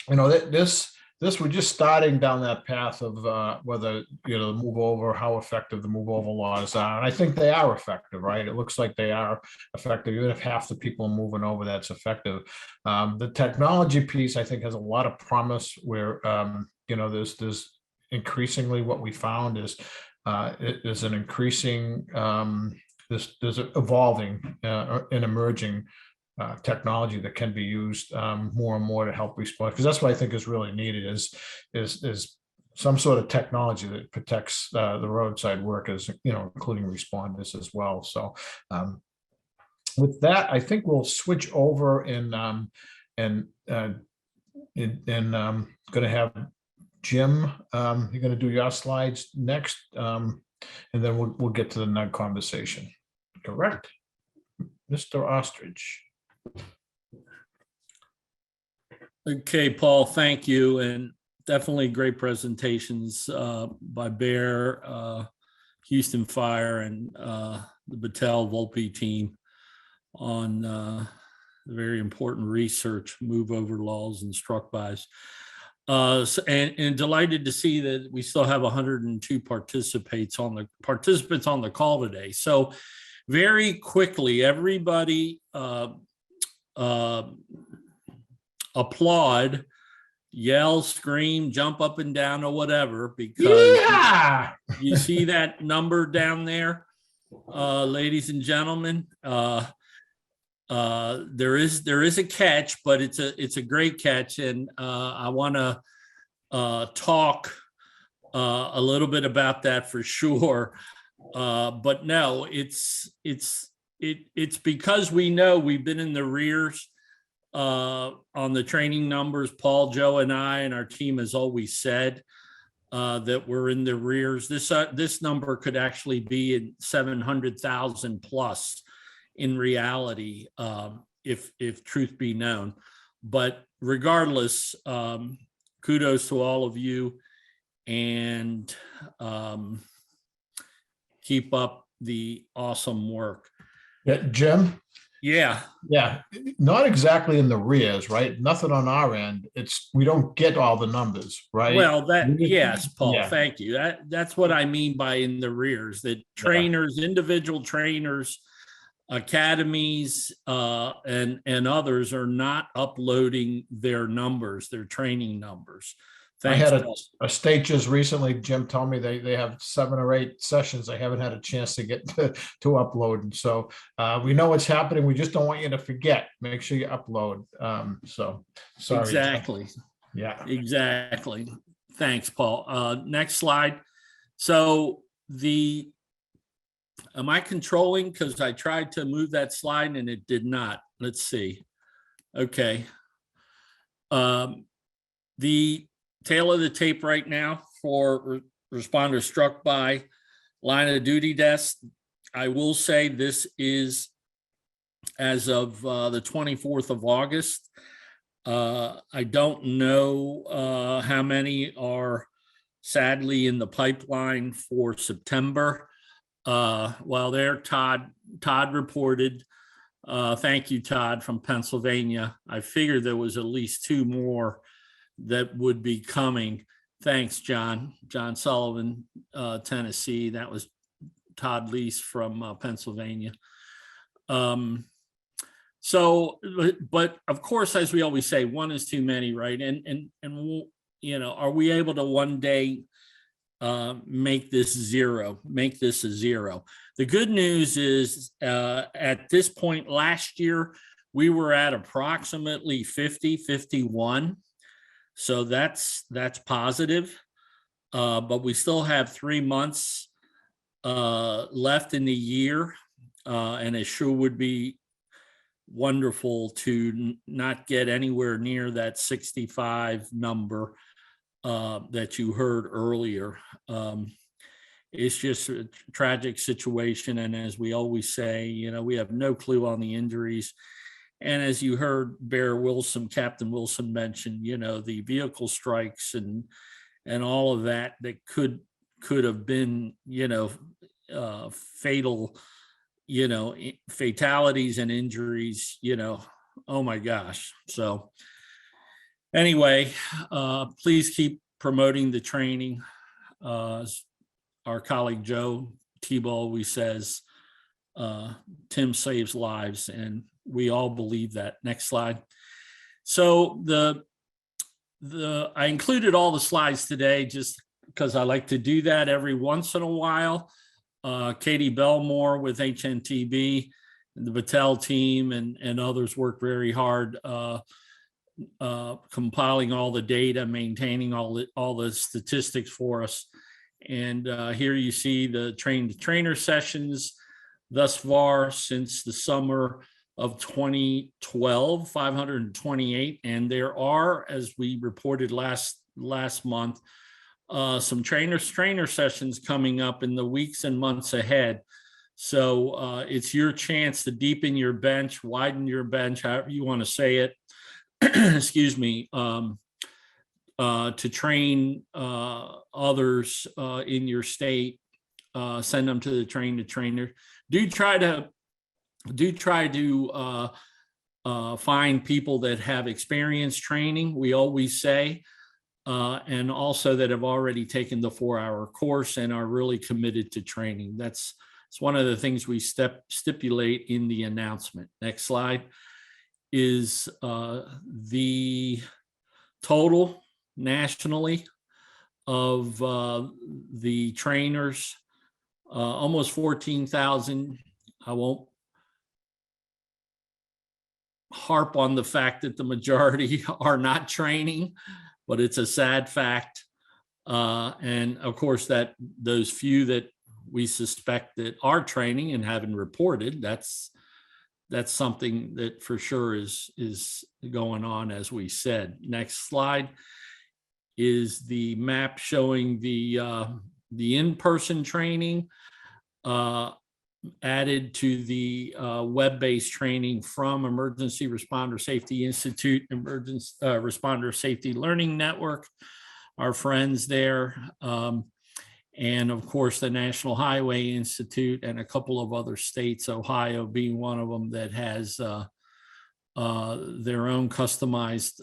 This we're just starting down that path of whether the move over, how effective the move over laws are, and I think they are effective, right? It looks like they are effective, even if half the people are moving over, that's effective. The technology piece, I think, has a lot of promise. Where there's increasingly what we found is there's an increasing there's evolving and emerging technology that can be used more and more to help respond, because that's what I think is really needed is some sort of technology that protects the roadside workers, including responders as well. So with that, I think we'll switch over and going to have Jim. You're going to do your slides next, and then we'll get to the NUG conversation. Correct, Mr. Austrich. Okay, Paul, thank you. And definitely great presentations by Bear, Houston Fire, and the Battelle Volpe team on the very important research, move over laws and struck bys. And delighted to see that we still have 102 participants on the call today. So very quickly, everybody applaud, yell, scream, jump up and down or whatever, because you see that number down there, ladies and gentlemen. There is a catch, but it's a great catch, and I want to talk a little bit about that for sure. But no, it's because we know we've been in the rears on the training numbers. Paul, Joe, and I and our team has always said that we're in the rears. This number could actually be in 700,000 plus in reality, if truth be known. But regardless, kudos to all of you, and keep up the awesome work. Yeah, Jim. Yeah. Not exactly in the rears, right? Nothing on our end. We don't get all the numbers, right? Well, yes, Paul. Yeah. Thank you. That's what I mean by in the rears. That trainers, individual trainers, academies, and others are not uploading their numbers, their training numbers. Thanks, I had a state just recently, Jim told me they have 7 or 8 sessions they haven't had a chance to get to upload. And so we know what's happening. We just don't want you to forget. Make sure you upload. So sorry. Exactly. Yeah. Exactly. Thanks, Paul. Next slide. So am I controlling? Because I tried to move that slide and it did not. Let's see. Okay. The tail of the tape right now for responders struck by line of duty deaths. I will say this is as of the 24th of August. I don't know how many are sadly in the pipeline for September. Well, there, Todd reported. Thank you, Todd, from Pennsylvania. I figured there was at least 2 more that would be coming. Thanks, John Sullivan, Tennessee. That was Todd Lease from Pennsylvania. So, but of course, as we always say, 1 is too many, right? And are we able to one day make this a zero? The good news is at this point last year, we were at approximately 51. So that's positive, but we still have 3 months left in the year, and it sure would be wonderful to not get anywhere near that 65 number that you heard earlier. It's just a tragic situation, and as we always say, we have no clue on the injuries. And as you heard Captain Wilson mention, the vehicle strikes and all of that could have been, fatal, fatalities and injuries, oh my gosh. So Anyway, please keep promoting the training. As our colleague Joe Tebow always says, Tim saves lives, and we all believe that. Next slide. So I included all the slides today just because I like to do that every once in a while. Katie Belmore with HNTB and the Battelle team and others work very hard compiling all the data, maintaining all the statistics for us. And here you see the train-to-trainer sessions thus far since the summer of 2012, 528. And there are, as we reported last month, some trainer sessions coming up in the weeks and months ahead. So it's your chance to deepen your bench, widen your bench, however you want to say it, excuse me, to train others in your state, send them to the train-to-trainer. Do try to find people that have experience training, we always say, and also that have already taken the 4-hour course and are really committed to training. It's one of the things we stipulate in the announcement. Next slide is the total nationally of the trainers, almost 14,000. I won't harp on the fact that the majority are not training, but it's a sad fact. And of course, that those few that we suspect that are training and haven't reported, that's something that for sure is going on, as we said. Next slide is the map showing the in-person training added to the web-based training from Emergency Responder Safety Institute, Emergency Responder Safety Learning Network, our friends there, and of course the National Highway Institute and a couple of other states, Ohio being one of them, that has their own customized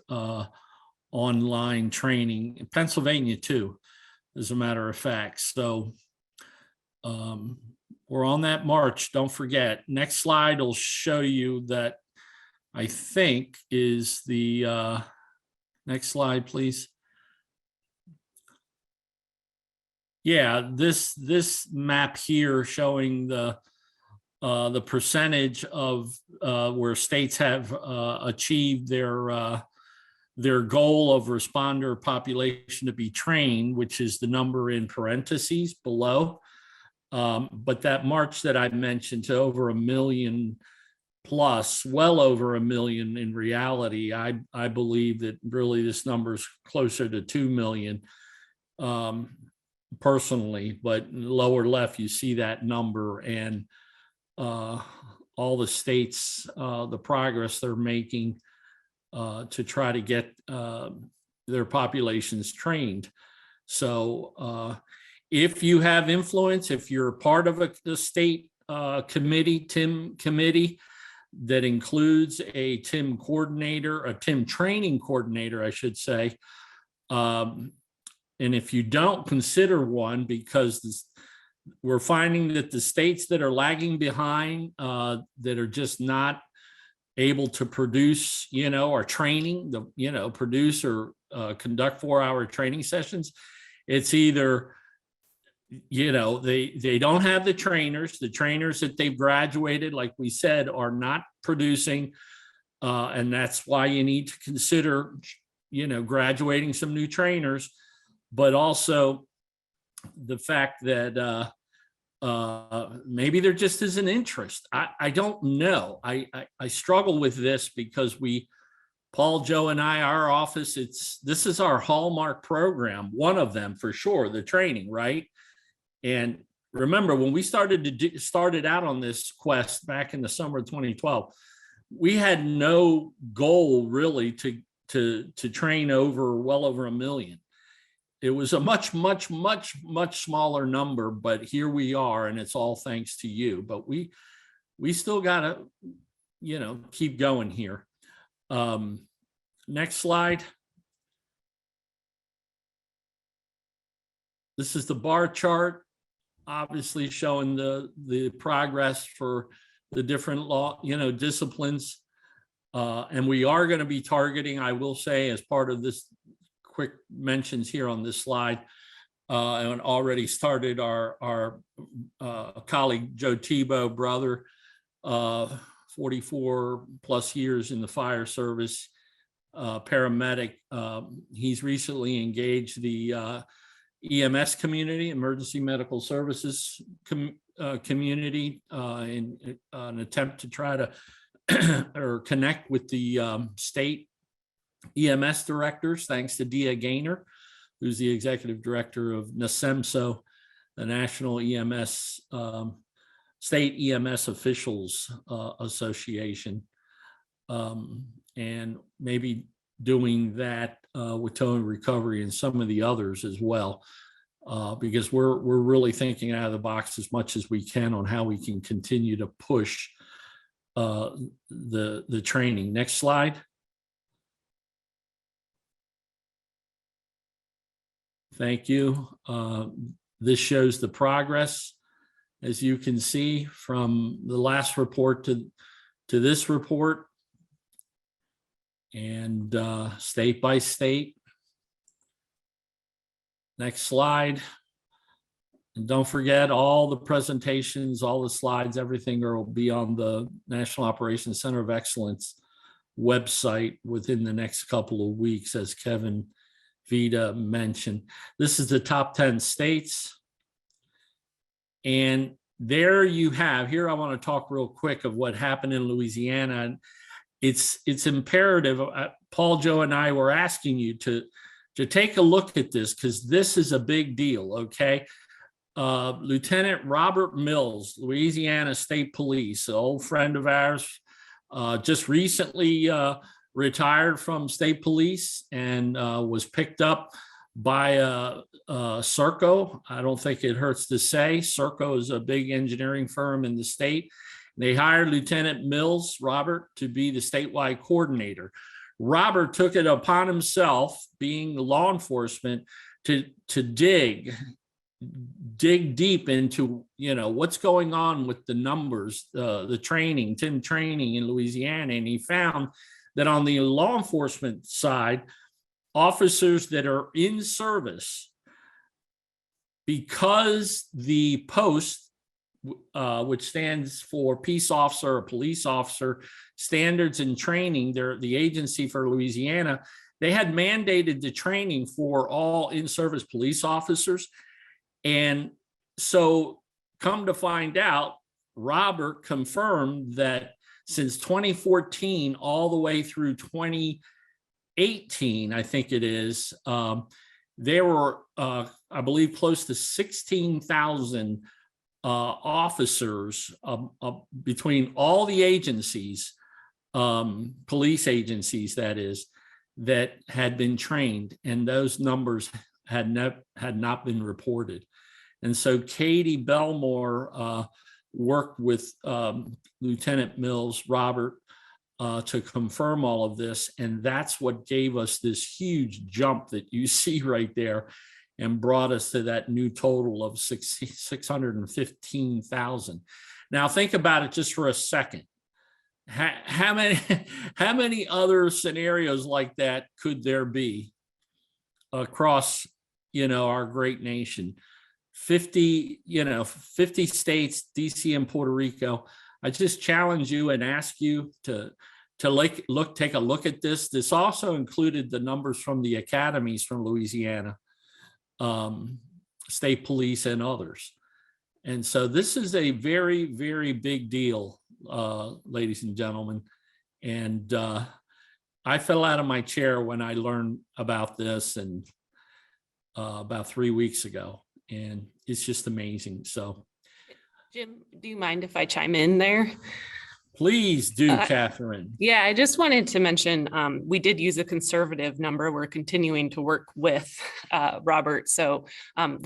online training. Pennsylvania too, as a matter of fact. So we're on that march, don't forget. Next slide will show you that, I think, is the next slide, please. Yeah, this map here showing the percentage of where states have achieved their goal of responder population to be trained, which is the number in parentheses below. But that march that I mentioned to over 1 million plus, well over 1 million in reality, I believe that really this number is closer to 2 million personally, but lower left you see that number, and all the states, the progress they're making to try to get their populations trained. So if you have influence, if you're part of the state committee, TIM committee, that includes a TIM coordinator, a TIM training coordinator, I should say, and if you don't, consider one, because we're finding that the states that are lagging behind, that are just not able to produce, or training, produce or conduct 4-hour training sessions, it's either, they don't have the trainers that they've graduated, like we said, are not producing. And that's why you need to consider, graduating some new trainers, but also the fact that maybe there just isn't interest. I don't know. I struggle with this because Paul, Joe, and I, our office, this is our hallmark program, one of them for sure, the training, right? And remember, when we started out on this quest back in the summer of 2012, we had no goal really to train well over 1 million. It was a much smaller number, but here we are, and it's all thanks to you. But we still got to, keep going here. Next slide. This is the bar chart, obviously showing the progress for the different law, disciplines. And we are going to be targeting, I will say, as part of this quick mentions here on this slide, and already started our colleague Joe Tebow, brother, 44 plus years in the fire service, paramedic. He's recently engaged the EMS community, emergency medical services community, in an attempt to try to or connect with the state EMS directors, thanks to Dia Gaynor, who's the executive director of NASEMSO, the National EMS State EMS Officials Association, and maybe doing that with tow and recovery and some of the others as well, because we're really thinking out of the box as much as we can on how we can continue to push the training. Next slide. Thank you. This shows the progress, as you can see, from the last report to this report, and state by state. Next slide. And don't forget, all the presentations, all the slides, everything will be on the National Operations Center of Excellence website within the next couple of weeks, as Kevin Vita mentioned. This is the top 10 states. And there you have, here I want to talk real quick of what happened in Louisiana. It's imperative, Paul, Joe, and I were asking you to take a look at this, because this is a big deal, okay? Lieutenant Robert Mills, Louisiana State Police, an old friend of ours, just recently retired from state police and was picked up by Crsw. I don't think it hurts to say Crsw is a big engineering firm in the state. They hired Lieutenant Mills, Robert, to be the statewide coordinator. Robert took it upon himself, being law enforcement, to dig deep into what's going on with the numbers, the training, TIM training in Louisiana, and he found that on the law enforcement side, officers that are in service, because the post, which stands for peace officer or police officer standards and training, they're the agency for Louisiana, they had mandated the training for all in-service police officers. And so come to find out, Robert confirmed that since 2014 all the way through 2018, I think it is, there were, I believe, close to 16,000 officers between all the agencies, police agencies, that is, that had been trained, and those numbers had not been reported. And so Katie Belmore worked with Lieutenant Mills, Robert, to confirm all of this. And that's what gave us this huge jump that you see right there and brought us to that new total of 615,000. Now think about it just for a second. How many other scenarios like that could there be across, our great nation? 50 states, DC and Puerto Rico. I just challenge you and ask you to take a look at this. This also included the numbers from the academies from Louisiana, state police and others. And so this is a very, very big deal, ladies and gentlemen. And I fell out of my chair when I learned about this, and about 3 weeks ago, and it's just amazing. So, Jim, do you mind if I chime in there? Please do, Catherine. Yeah, I just wanted to mention, we did use a conservative number. We're continuing to work with Robert. So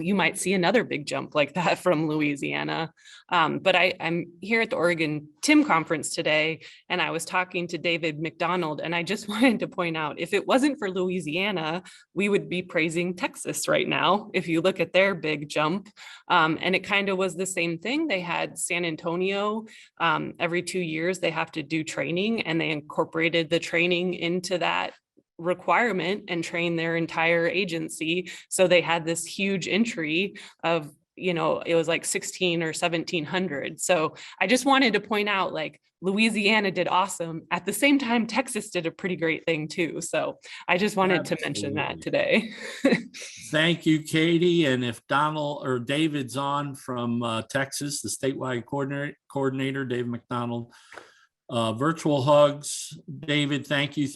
you might see another big jump like that from Louisiana. But I'm here at the Oregon TIM conference today, and I was talking to David McDonald, and I just wanted to point out, if it wasn't for Louisiana, we would be praising Texas right now, if you look at their big jump. And it kind of was the same thing. They had San Antonio, every 2 years, they have to do training, and they incorporated the training into that requirement and train their entire agency. So they had this huge entry of, it was like 16 or 1700. So I just wanted to point out, like, Louisiana did awesome. At the same time, Texas did a pretty great thing too. So I just wanted to mention that today. Thank you, Katie. And if Donald or David's on from Texas, the statewide coordinator, Dave McDonald, virtual hugs. David, thank you.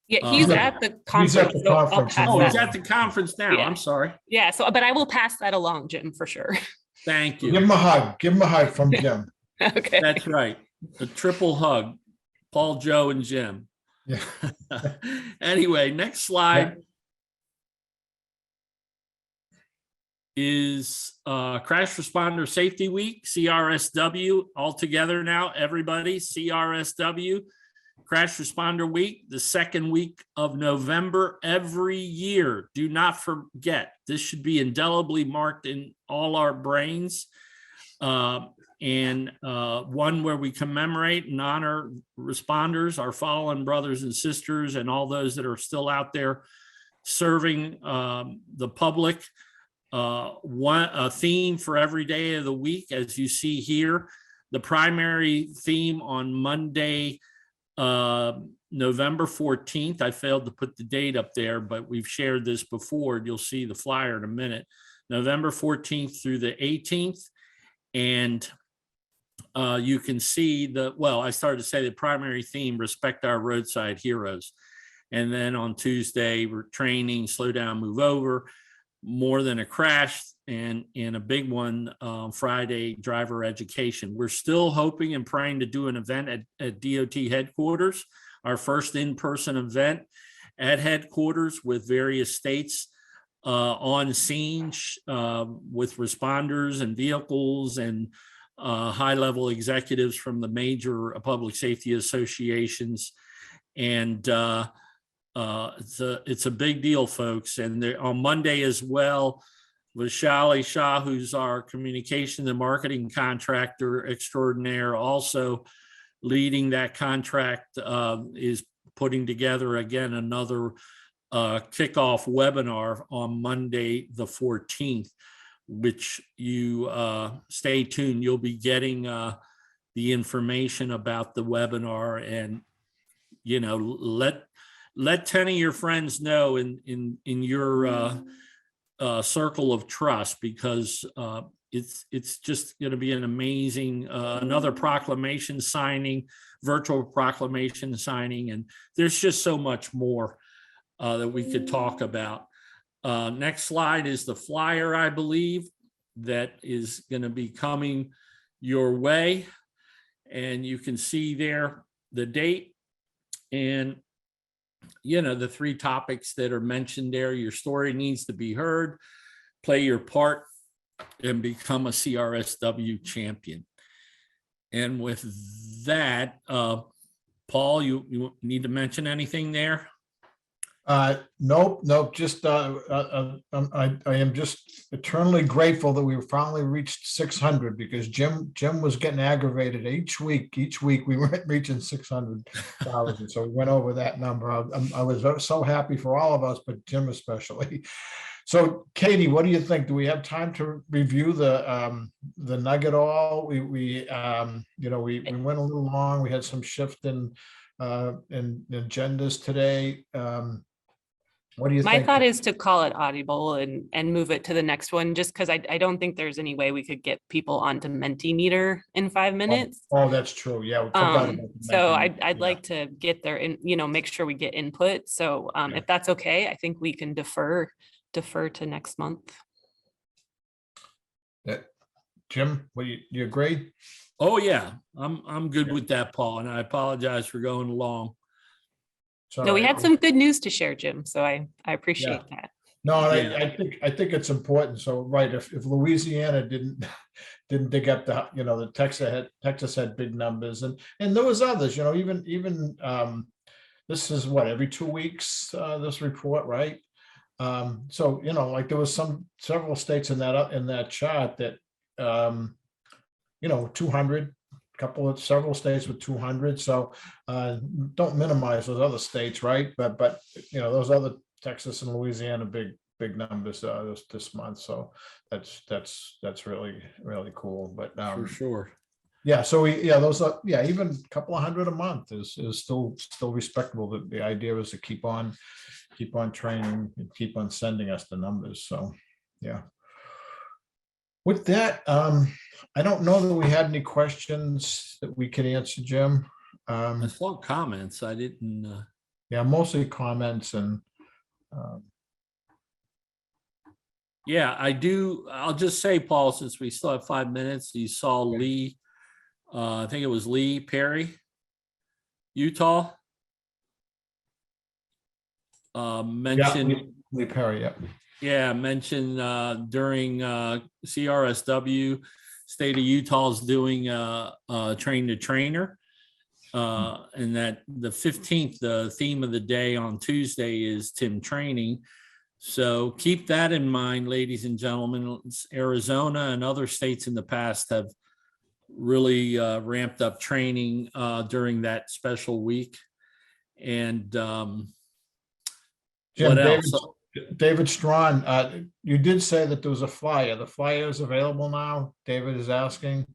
Yeah, he's at the conference. He's at the conference. He's at the conference now. Yeah. I'm sorry. Yeah, but I will pass that along, Jim, for sure. Thank you. Give him a hug. Give him a hug from Jim. Okay. That's right. A triple hug. Paul, Joe, and Jim. Yeah. Anyway, next slide is Crash Responder Safety Week, CRSW, all together now, everybody, CRSW, Crash Responder Week, the second week of November every year. Do not forget, this should be indelibly marked in all our brains. And one where we commemorate and honor responders, our fallen brothers and sisters, and all those that are still out there serving the public. A theme for every day of the week, as you see here. The primary theme on Monday, November 14th, I failed to put the date up there, but we've shared this before. You'll see the flyer in a minute. November 14th through the 18th. And you can see I started to say the primary theme, respect our roadside heroes. And then on Tuesday, we're training, slow down, move over, more than a crash, and a big one, Friday, driver education. We're still hoping and praying to do an event at DOT headquarters, our first in-person event at headquarters with various states on scene with responders and vehicles and high-level executives from the major public safety associations. And it's a big deal, folks. And on Monday as well, Vishali Shah, who's our communication and marketing contractor extraordinaire, also leading that contract, is putting together again another kickoff webinar on Monday the 14th, which you stay tuned. You'll be getting the information about the webinar, and let 10 of your friends know in your circle of trust, because it's just going to be an amazing another proclamation signing, virtual proclamation signing, and there's just so much more that we could talk about. Next slide is the flyer, I believe, that is going to be coming your way, and you can see there the date and the three topics that are mentioned there. Your story needs to be heard, play your part, and become a CRSW champion. And with that, Paul, you need to mention anything there? Nope. Just I am just eternally grateful that we finally reached 600, because Jim was getting aggravated each week. We weren't reaching 600,000, so we went over that number. I was so happy for all of us, but Jim especially. So, Katie, what do you think? Do we have time to review the nugget all? We went a little long. We had some shift in agendas today. What do you think? My thought is to call it audible and move it to the next one, just because I don't think there's any way we could get people onto Mentimeter in 5 minutes. Oh, that's true. Yeah. We forgot about the so I'd like to get there and make sure we get input. So if that's okay, I think we can defer to next month. Jim, what you agree? Oh, yeah, I'm good with that, Paul, and I apologize for going long. It's all No, we right. had some good news to share, Jim, so I appreciate that. No, Yeah. I think it's important. So, right, if Louisiana didn't dig up the Texas had big numbers, and there was others, even this is what, every 2 weeks, this report, right? So, like there was several states in that chart that 200, several states with 200. So don't minimize those other states, right? But those other, Texas and Louisiana, big numbers this month. So that's really, really cool. But For sure. yeah, so those are, even a couple of hundred a month is still respectable. The idea is to keep on training and keep on sending us the numbers. So yeah. With that, I don't know that we had any questions that we could answer, Jim. I saw comments. I didn't. Yeah, mostly comments and. Yeah, I do. I'll just say, Paul, since we still have 5 minutes, you saw Lee. I think it was Lee Perry, Utah. Mentioned. Lee Perry, yeah. Yeah, mentioned during CRSW, state of Utah's doing train the trainer. And that the 15th, the theme of the day on Tuesday is Tim training. So keep that in mind, ladies and gentlemen. Arizona and other states in the past have really ramped up training during that special week. And Jim, what else? David Strawn, you did say that there was a flyer. The flyer is available now. David is asking.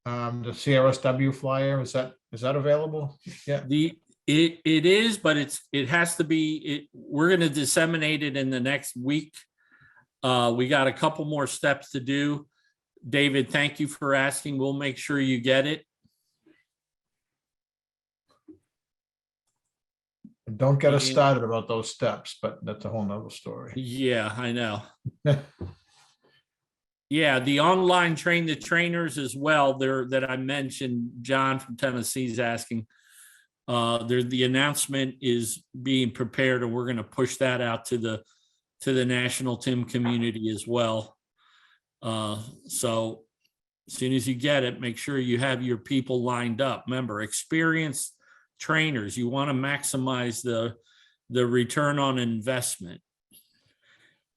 The CRSW flyer, is that available? Yeah. It is, but it has to be. We're going to disseminate it in the next week. We got a couple more steps to do. David, thank you for asking. We'll make sure you get it. Don't get us started about those steps, but that's a whole nother story. Yeah, I know. Yeah, the online train the trainers as well there that I mentioned. John from Tennessee is asking. The announcement is being prepared, and we're going to push that out to the national Tim community as well. So as soon as you get it, make sure you have your people lined up. Remember, experienced trainers. You want to maximize the return on investment.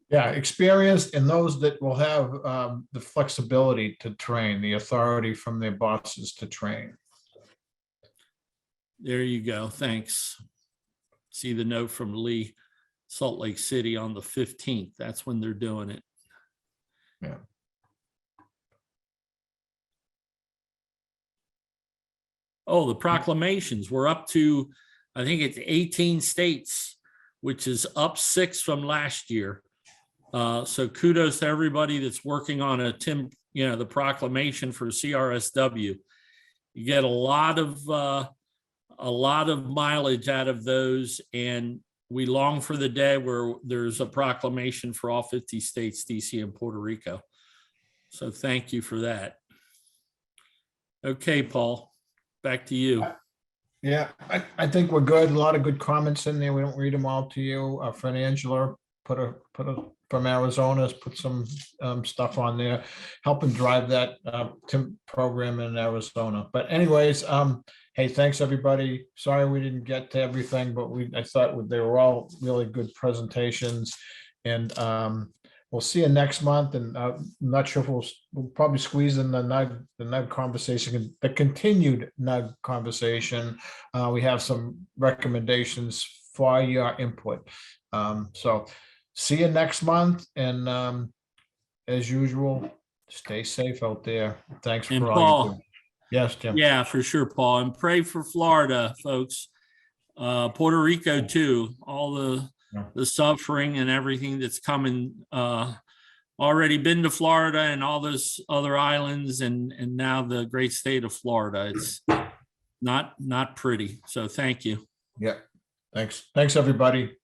Yeah, experienced, and those that will have the flexibility to train, the authority from their bosses to train. There you go. Thanks. See the note from Lee, Salt Lake City on the 15th. That's when they're doing it. Yeah. Oh, the proclamations. We're up to, I think it's 18 states, which is up 6 from last year. So kudos to everybody that's working on the proclamation for CRSW. You get a lot of mileage out of those, and we long for the day where there's a proclamation for all 50 states, DC and Puerto Rico. So thank you for that. Okay, Paul, back to you. Yeah, I think we're good. A lot of good comments in there. We don't read them all to you. Friend Angela put a from Arizona has put some stuff on there, helping drive that Tim program in Arizona. But anyways, hey, thanks everybody. Sorry we didn't get to everything, but I thought they were all really good presentations, and we'll see you next month. And I'm not sure if we'll probably squeeze in the NUG conversation, the continued NUG conversation. We have some recommendations for your input. So see you next month, and as usual, stay safe out there. Thanks for all you do. Yes, Jim. Yeah, for sure, Paul. And pray for Florida, folks. Puerto Rico too. All the suffering and everything that's coming. Already been to Florida and all those other islands, and now the great state of Florida. It's not pretty. So thank you. Yeah. Thanks, everybody.